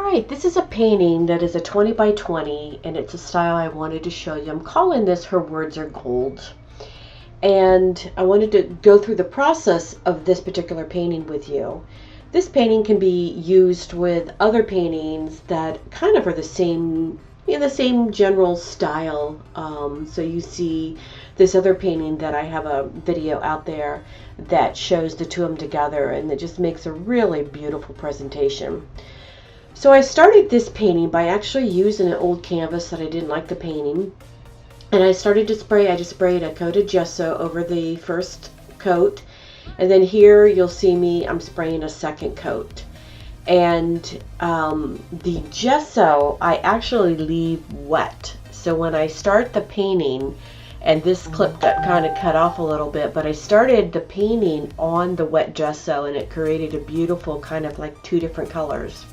Alright, this is a painting that is a 20 by 20 and it's a style I wanted to show you. I'm calling this Her Words Are Gold. And I wanted to go through the process of this particular painting with you. This painting can be used with other paintings that kind of are the same, in the same general style. So you see this other painting that I have a video out there that shows the two of them together, and it just makes a really beautiful presentation. So I started this painting by actually using an old canvas that I didn't like the painting. And I started to spray. I just sprayed a coat of gesso over the first coat. And then here you'll see me, I'm spraying a second coat. And the gesso I actually leave wet. So when I start the painting, and this clip got kind of cut off a little bit, but I started the painting on the wet gesso and it created a beautiful kind of like two different colors.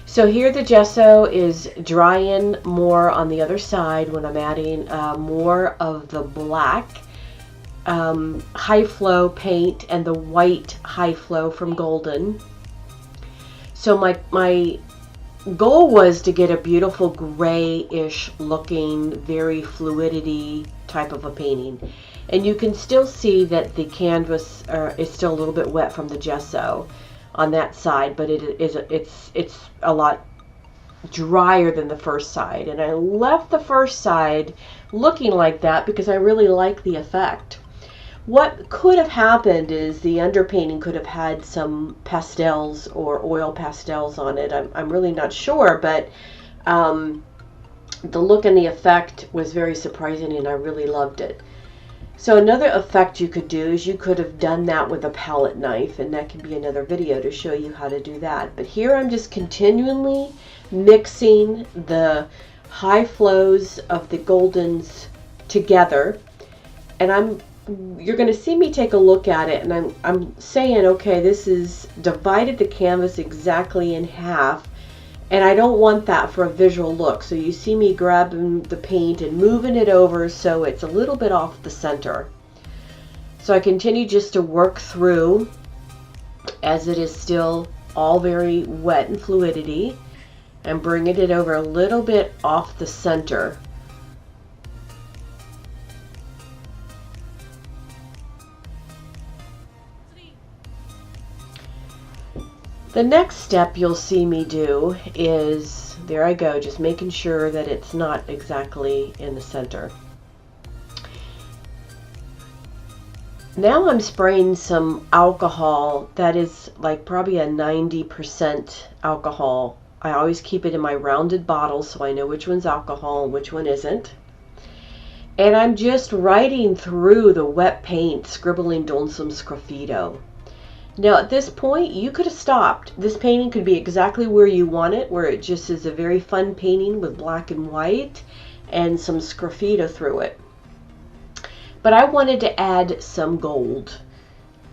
So here the gesso is drying more on the other side when I'm adding more of the black high flow paint and the white high flow from Golden. So my goal was to get a beautiful grayish looking, very fluidity type of a painting. And you can still see that the canvas is still a little bit wet from the gesso on that side, but it's a lot drier than the first side. And I left the first side looking like that because I really like the effect. What could have happened is the underpainting could have had some pastels or oil pastels on it. I'm really not sure, but the look and the effect was very surprising and I really loved it. So another effect you could do is you could have done that with a palette knife, and that could be another video to show you how to do that. But here I'm just continually mixing the high flows of the Goldens together, and you're going to see me take a look at it, and I'm saying, okay, this is divided the canvas exactly in half. And I don't want that for a visual look. So you see me grabbing the paint and moving it over so it's a little bit off the center. So I continue just to work through as it is still all very wet and fluidity, and bringing it over a little bit off the center. The next step you'll see me do is, there I go, just making sure that it's not exactly in the center. Now I'm spraying some alcohol that is like probably a 90% alcohol. I always keep it in my rounded bottle so I know which one's alcohol and which one isn't. And I'm just writing through the wet paint, scribbling down some Sgrifitto. Now at this point you could have stopped. This painting could be exactly where you want it, where it just is a very fun painting with black and white and some Sgrifitto through it. But I wanted to add some gold,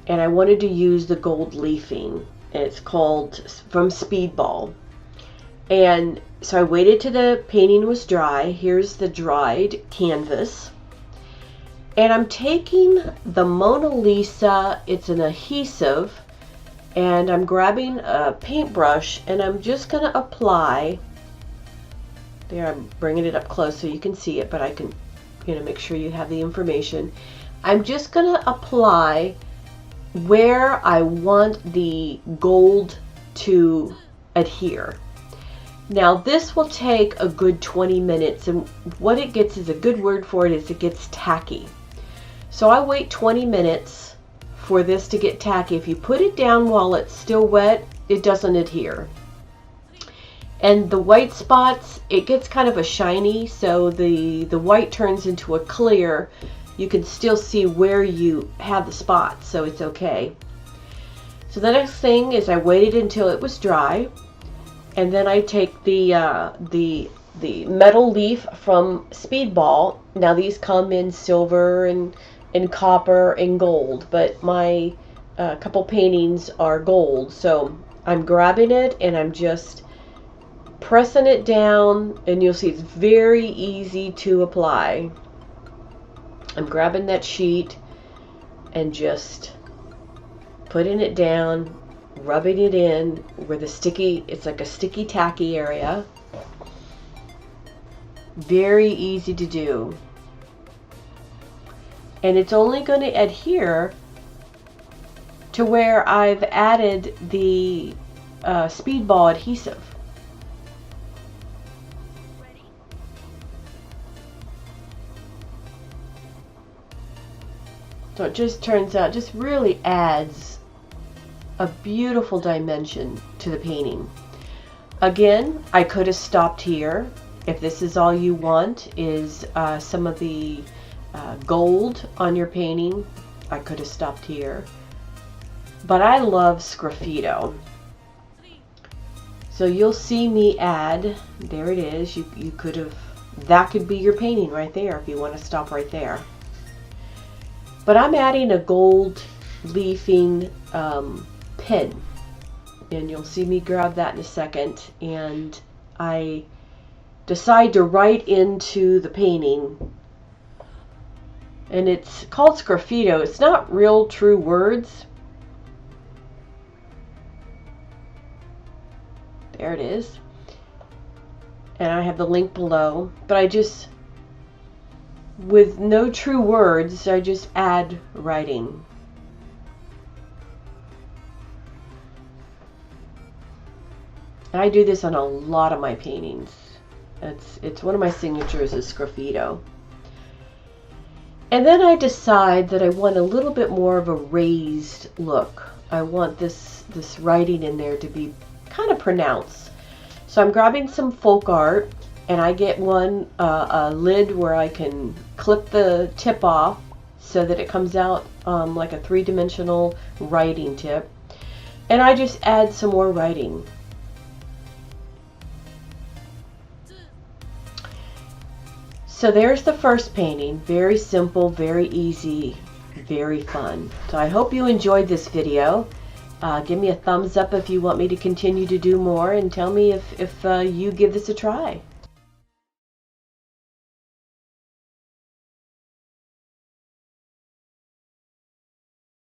and I wanted to use the gold leafing. And it's called from Speedball. And so I waited till the painting was dry. Here's the dried canvas. And I'm taking the Mona Lisa, it's an adhesive, and I'm grabbing a paintbrush and I'm just going to apply, there I'm bringing it up close so you can see it, but I can, make sure you have the information. I'm just going to apply where I want the gold to adhere. Now this will take a good 20 minutes, and what it gets is a good word for it is it gets tacky. So I wait 20 minutes for this to get tacky. If you put it down while it's still wet, it doesn't adhere. And the white spots, it gets kind of a shiny, so the white turns into a clear. You can still see where you have the spots, so it's okay. So the next thing is I waited until it was dry, and then I take the metal leaf from Speedball. Now these come in silver and copper and gold, but my couple paintings are gold, so I'm grabbing it and I'm just pressing it down, and you'll see it's very easy to apply. I'm grabbing that sheet and just putting it down rubbing it in where the sticky, it's like a sticky tacky area. Very easy to do. And it's only going to adhere to where I've added the Speedball adhesive. So it just turns out, just really adds a beautiful dimension to the painting. Again, I could have stopped here. If this is all you want is some of the gold on your painting, I could have stopped here. But I love Sgrifitto. So you'll see me add, there it is, you could have, that could be your painting right there if you want to stop right there. But I'm adding a gold leafing pen, and you'll see me grab that in a second, and I decide to write into the painting, and it's called Sgrifitto. It's not real true words. There it is, and I have the link below, but I just, with no true words, I just add writing. And I do this on a lot of my paintings. It's one of my signatures is Sgrifitto. And then I decide that I want a little bit more of a raised look. I want this writing in there to be kind of pronounced. So I'm grabbing some folk art, and I get one, a lid where I can clip the tip off so that it comes out like a three-dimensional writing tip. And I just add some more writing. So there's the first painting. Very simple, very easy, very fun. So I hope you enjoyed this video. Give me a thumbs up if you want me to continue to do more, and tell me if you give this a try.